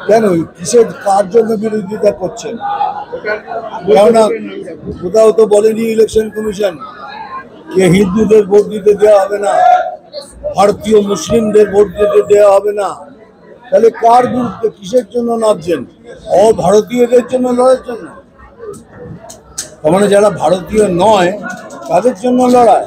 কেন কিসের কার জন্য বিরোধিতা করছেন? কেননা কোথাও তো বলেনি ইলেকশন কমিশন যে হিন্দুদের ভোট দিতে দেওয়া হবে না, ভারতীয় মুসলিমদের ভোট দিতে দেওয়া হবে না। তাহলে কার বিরুদ্ধে কিসের জন্য নামছেন? অভারতীয়দের জন্য লড়ার জন্য? তার মানে যারা ভারতীয় নয় তাদের জন্য লড়াই।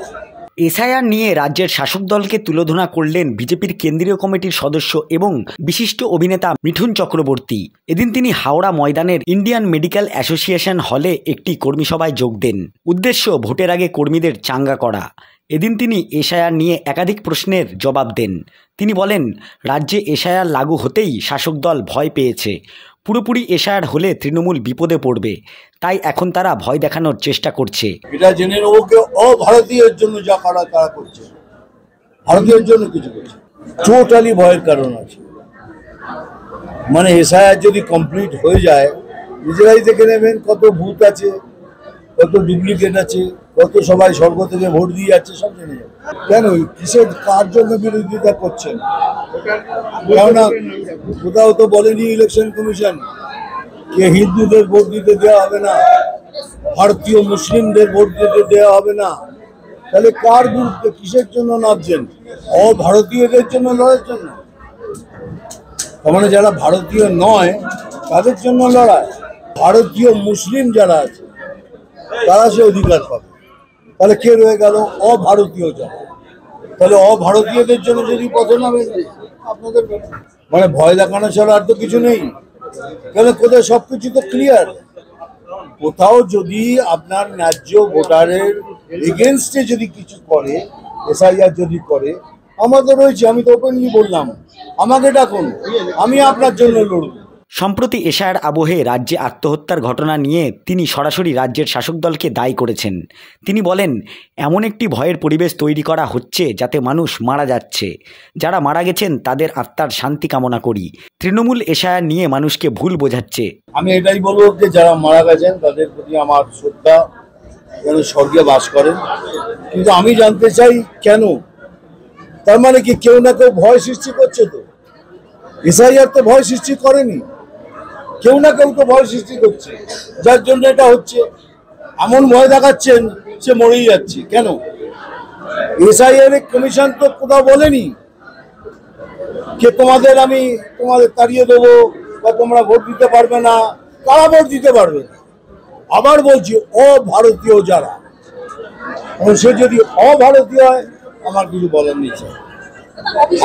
এসআইআর নিয়ে রাজ্যের শাসক দলকে তুলোধনা করলেন বিজেপির কেন্দ্রীয় কমিটির সদস্য এবং বিশিষ্ট অভিনেতা মিঠুন চক্রবর্তী। এদিন তিনি হাওড়া ময়দানের ইন্ডিয়ান মেডিকেল অ্যাসোসিয়েশন হলে একটি কর্মী সভায় যোগ দেন। উদ্দেশ্য ভোটের আগে কর্মীদের চাঙ্গা করা। এদিন তিনি এসআইআর নিয়ে একাধিক প্রশ্নের জবাব দেন। তিনি বলেন, রাজ্যে এসআইআর লাগু হতেই শাসক দল ভয় পেয়েছে। পুরোপুরি এসআইআর হলে তৃণমূল বিপদে পড়বে, তাই এখন তারা ভয় দেখানোর চেষ্টা করছে। এটা জেনে ওকে অভারতীয়ের জন্য যা করা তারা করছে, ভারতীয়ের জন্য কিছু করছে। টোটালি ভয়ের কারণ আছে। মানে এসআইআর যদি কমপ্লিট হয়ে যায়, নিজেরাই দেখে নেবেন কত ভূত আছে, কত ডুপ্লিকেট আছে, কত সবাই স্বর্গ থেকে ভোট দিয়ে যাচ্ছে, সব জেনে যাবে। কেন কিসের কার জন্য বিরোধিতা করছেন? কেননা কোথাও তো বলেনি ইলেকশন কমিশন যে হিন্দুদের ভোট দিতে দেওয়া হবে না, ভারতীয় মুসলিমদের ভোট দিতে দেওয়া হবে না। তাহলে কার বিরুদ্ধে কিসের জন্য নামছেন? অভারতীয়দের জন্য লড়ার জন্য? তার মানে যারা ভারতীয় নয় তাদের জন্য লড়াই। ভারতীয় মুসলিম যারা আছে তারা সে অধিকার পাবে। তাহলে কে রয়ে গেল? অভারতীয় যারা। তাহলে অভারতীয়দের জন্য যদি পথে নামে আপনাদের মানে ভয় দেখানো ছাড়া আর তো কিছু নেই। কেন কোথায় সবকিছু তো ক্লিয়ার। কোথাও যদি আপনার ন্যায্য ভোটারের এগেনস্টে যদি কিছু করে, এসআইআর যদি করে, আমাদের রয়েছে, আমি তো ওপেনলি বললাম, আমাকে ডাকুন, আমি আপনার জন্য লড়ব। সম্প্রতি এশায়ার আবহে রাজ্যে আত্মহত্যার ঘটনা নিয়ে তিনি সরাসরি রাজ্যের শাসক দলকে দায়ী করেছেন। তিনি বলেন, এমন একটি ভয়ের পরিবেশ তৈরি করা হচ্ছে যাতে মানুষ মারা যাচ্ছে। যারা মারা গেছেন তাদের আত্মার শান্তি কামনা করি। তৃণমূল এশায়ার নিয়ে মানুষকে ভুল বোঝাচ্ছে। আমি এটাই বলবো যে যারা মারা গেছেন তাদের প্রতি আমার শ্রদ্ধা, যেন স্বর্গে বাস করেন। কিন্তু আমি জানতে চাই কেন? তার মানে কি কেউ না কেউ ভয় সৃষ্টি করছে? তো এসআইআর তো ভয় সৃষ্টি করেনি, কেউ না কেউ তো ভয় সৃষ্টি করছে, যার জন্য এটা হচ্ছে। এমন ভয় দেখাচ্ছেন সে মরেই যাচ্ছে। কেন? এসআইআর কমিশন তো কোথাও বলেনি যে আমি তোমাদের তাড়িয়ে দেবো বা তোমরা ভোট দিতে পারবে না। কারা ভোট দিতে পারবে? আবার বলছি, অভারতীয় যারা। সে যদি অভারতীয় হয় আমার কিছু বলার নেই।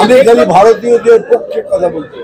আমি খালি ভারতীয়দের পক্ষে কথা বলতে।